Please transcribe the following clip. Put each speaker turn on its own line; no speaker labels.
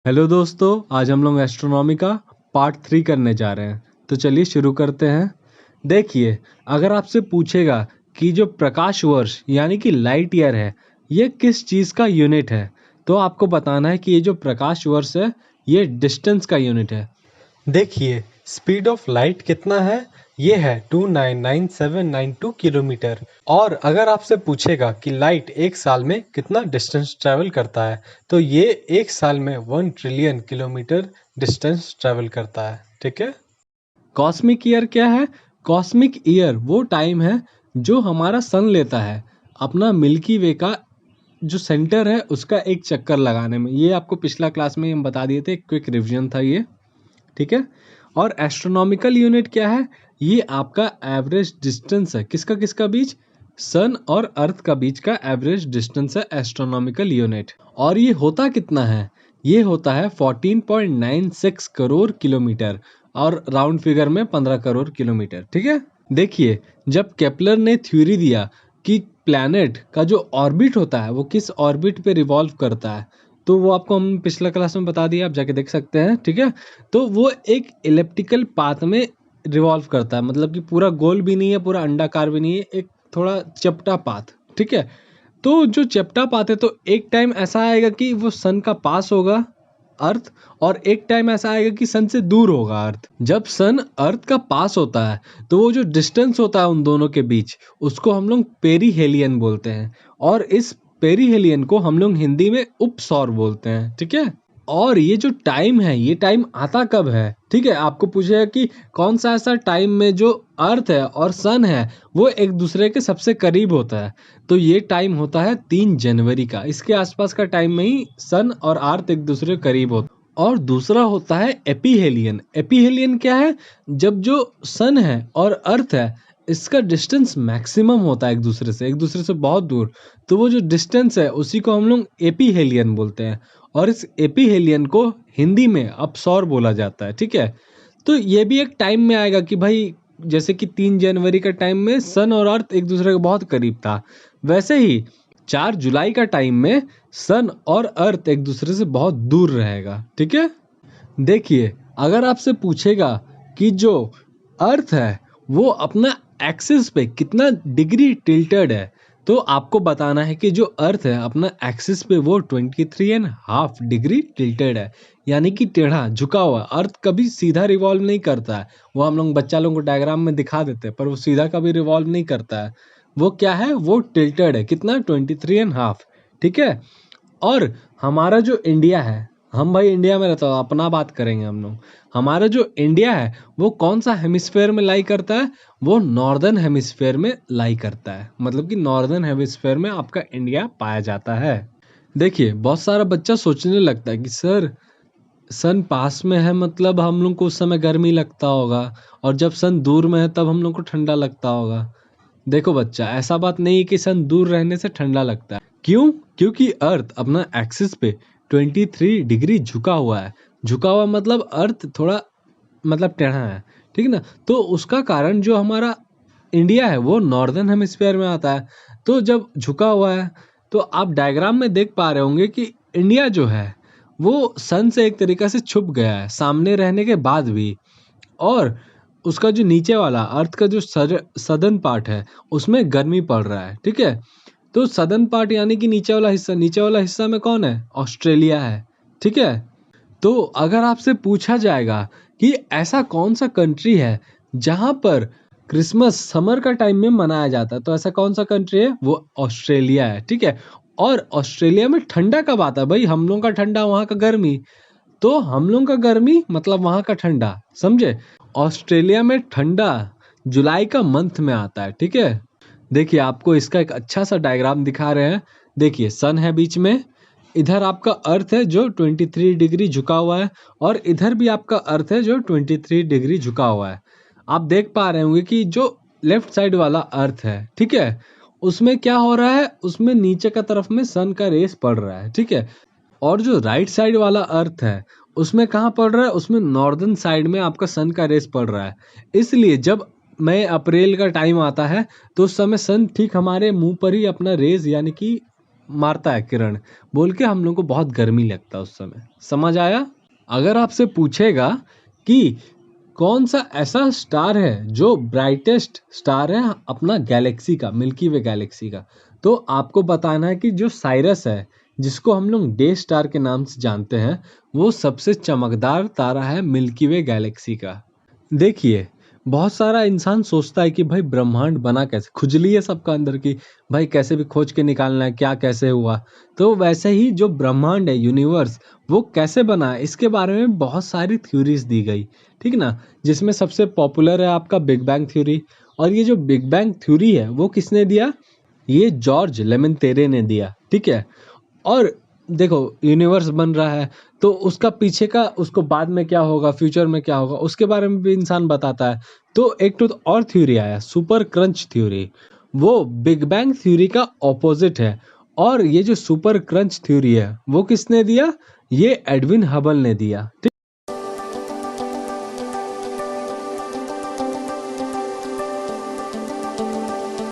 Hello दोस्तों, आज हम लोग एस्ट्रोनॉमी का पार्ट 3 करने जा रहे हैं। तो चलिए शुरू करते हैं। देखिए, अगर आपसे पूछेगा कि जो प्रकाश वर्ष यानी कि लाइट ईयर है, ये किस चीज़ का यूनिट है, तो आपको बताना है कि ये जो प्रकाश वर्ष है, ये डिस्टेंस का यूनिट है। देखिए, स्पीड ऑफ लाइट कितना है? ये है 299792 किलोमीटर। और अगर आपसे पूछेगा कि लाइट एक साल में कितना डिस्टेंस ट्रैवल करता है, तो ये एक साल में 1 ट्रिलियन किलोमीटर डिस्टेंस ट्रैवल करता है। ठीक है। कॉस्मिक ईयर क्या है? कॉस्मिक ईयर वो टाइम है जो हमारा सन लेता है अपना मिल्की वे का जो सेंटर है उसका एक चक्कर लगाने में। ये आपको पिछला क्लास में हम बता दिए थे, क्विक रिवीजन था ये। ठीक है। और एस्ट्रोनॉमिकल यूनिट क्या है? ये आपका एवरेज डिस्टेंस है किसका किसका बीच? सन और अर्थ का बीच का एवरेज डिस्टेंस है एस्ट्रोनॉमिकल यूनिट। और ये होता कितना है? ये होता है 14.96 करोड़ किलोमीटर और राउंड फिगर में 15 करोड़ किलोमीटर। ठीक है। देखिए, जब केपलर ने थ्योरी दिया कि प्लैनेट का जो ऑर्बिट होता है वो किस ऑर्बिट पे रिवॉल्व करता है, तो वो आपको हम पिछला क्लास में बता दिया, आप जाके देख सकते हैं। ठीक है। तो वो एक इलिप्टिकल पाथ में रिवॉल्व करता है, मतलब कि पूरा गोल भी नहीं है, पूरा अंडाकार भी नहीं है, एक थोड़ा चपटा पाथ। ठीक है। तो जो चपटा पाथ है, तो एक टाइम ऐसा आएगा कि वो सन का पास होगा अर्थ, और एक टाइम ऐसा आएगा कि सन से दूर होगा अर्थ। जब सन अर्थ का पास होता है तो वो जो डिस्टेंस होता है उन दोनों के बीच, उसको हम लोग पेरीहेलियन बोलते हैं। और इस पेरीहेलियन को हम लोग हिंदी में उपसौर बोलते हैं। ठीक है। और ये जो टाइम है, ये टाइम आता कब है? ठीक है। आपको पूछेगा कि कौन सा ऐसा टाइम में जो अर्थ है और सन है वो एक दूसरे के सबसे करीब होता है, तो ये टाइम होता है 3 जनवरी का। इसके आसपास का टाइम में ही सन और अर्थ एक दूसरे के करीब होता है। और दूसरा होता है एपीहेलियन। एपीहेलियन क्या है? जब जो सन है और अर्थ है, इसका डिस्टेंस मैक्सिमम होता है एक दूसरे से बहुत दूर, तो वो जो डिस्टेंस है उसी को हम लोग एपीहेलियन बोलते हैं। और इस एपीहेलियन को हिंदी में अपसौर बोला जाता है। ठीक है। तो ये भी एक टाइम में आएगा कि भाई, जैसे कि 3 जनवरी का टाइम में सन और अर्थ एक दूसरे के बहुत करीब था, वैसे ही 4 जुलाई का टाइम में सन और अर्थ एक दूसरे से बहुत दूर रहेगा। ठीक है। देखिए, अगर आपसे पूछेगा कि जो अर्थ है वो अपना एक्सिस पे कितना डिग्री टिल्टेड है, तो आपको बताना है कि जो अर्थ है अपना एक्सिस पे वो 23.5 डिग्री टिल्टेड है, यानी कि टेढ़ा झुका हुआ। अर्थ कभी सीधा रिवॉल्व नहीं करता है। वो हम लोग बच्चा लोगों को डायग्राम में दिखा देते हैं, पर वो सीधा कभी रिवॉल्व नहीं करता है। वो क्या है? वो टिल्टेड है। कितना? 23.5। ठीक है। और हमारा जो इंडिया है, हम भाई इंडिया में रहता हूँ, अपना बात करेंगे हम लोग। हमारा जो इंडिया है वो कौन सा हेमिस्फेयर में लाई करता है? वो नॉर्दर्न हेमिस्फेयर में लाई करता है, मतलब कि नॉर्दर्न हेमिस्फेयर में आपका इंडिया पाया जाता है। देखिए, बहुत सारा बच्चा सोचने लगता है कि सर, सन पास में है मतलब हम लोग को उस समय गर्मी लगता होगा, और जब सन दूर में है तब हम लोग को ठंडा लगता होगा। देखो बच्चा, ऐसा बात नहीं है कि सन दूर रहने से ठंडा लगता है। क्यों? क्योंकि अर्थ अपना एक्सिस पे 23 डिग्री झुका हुआ है। झुका हुआ मतलब अर्थ थोड़ा मतलब टेढ़ा है। ठीक है ना। तो उसका कारण जो हमारा इंडिया है वो नॉर्दर्न हेमिस्फीयर में आता है। तो जब झुका हुआ है, तो आप डायग्राम में देख पा रहे होंगे कि इंडिया जो है वो सन से एक तरीका से छुप गया है सामने रहने के बाद भी। और उसका जो नीचे वाला अर्थ का जो सदर्न पार्ट है उसमें गर्मी पड़ रहा है। ठीक है। तो सदर्न पार्ट यानी कि नीचे वाला हिस्सा में कौन है? ऑस्ट्रेलिया है। ठीक है। तो अगर आपसे पूछा जाएगा कि ऐसा कौन सा कंट्री है जहां पर क्रिसमस समर का टाइम में मनाया जाता है, तो ऐसा कौन सा कंट्री है? वो ऑस्ट्रेलिया है। ठीक है। और ऑस्ट्रेलिया में ठंडा कब आता है? भाई, हम लोग का ठंडा, वहां का गर्मी। तो हम लोग का गर्मी मतलब वहां का ठंडा, समझे? ऑस्ट्रेलिया में ठंडा जुलाई का मंथ में आता है। ठीक है। देखिए, आपको इसका एक अच्छा सा डायग्राम दिखा रहे हैं। देखिए, सन है बीच में, इधर आपका अर्थ है जो 23 डिग्री झुका हुआ है, और इधर भी आपका अर्थ है जो 23 डिग्री झुका हुआ है। आप देख पा रहे होंगे कि जो लेफ्ट साइड वाला अर्थ है, ठीक है, उसमें क्या हो रहा है? उसमें नीचे का तरफ में सन का रेस पड़ रहा है। ठीक है। और जो राइट साइड वाला अर्थ है उसमें कहाँ पड़ रहा है? उसमें नॉर्दर्न साइड में आपका सन का रेस पड़ रहा है। इसलिए जब मई अप्रैल का टाइम आता है तो उस समय सन ठीक हमारे मुंह पर ही अपना रेज यानी कि मारता है किरण, बोल के हम लोग को बहुत गर्मी लगता है उस समय। समझ आया? अगर आपसे पूछेगा कि कौन सा ऐसा स्टार है जो ब्राइटेस्ट स्टार है अपना गैलेक्सी का, मिल्की वे गैलेक्सी का, तो आपको बताना है कि जो साइरस है, जिसको हम लोग डे स्टार के नाम से जानते हैं, वो सबसे चमकदार तारा है मिल्की वे गैलेक्सी का। देखिए, बहुत सारा इंसान सोचता है कि भाई ब्रह्मांड बना कैसे, खुजली है सबका अंदर की, भाई कैसे भी खोज के निकालना है क्या कैसे हुआ। तो वैसे ही जो ब्रह्मांड है, यूनिवर्स, वो कैसे बना है इसके बारे में बहुत सारी थ्योरीज दी गई, ठीक ना। जिसमें सबसे पॉपुलर है आपका बिग बैंग थ्योरी। और ये जो बिग बैंग थ्योरी है वो किसने दिया? ये जॉर्ज लेमेंतेरे ने दिया, ठीक है। और देखो, यूनिवर्स बन रहा है तो उसका पीछे का, उसको बाद में क्या होगा, फ्यूचर में क्या होगा, उसके बारे में भी इंसान बताता है। तो एक तो और थ्योरी आया, सुपर क्रंच थ्योरी। वो बिग बैंग थ्योरी का ऑपोजिट है। और ये जो सुपर क्रंच थ्योरी है वो किसने दिया? ये एडविन हबल ने दिया, ठीक।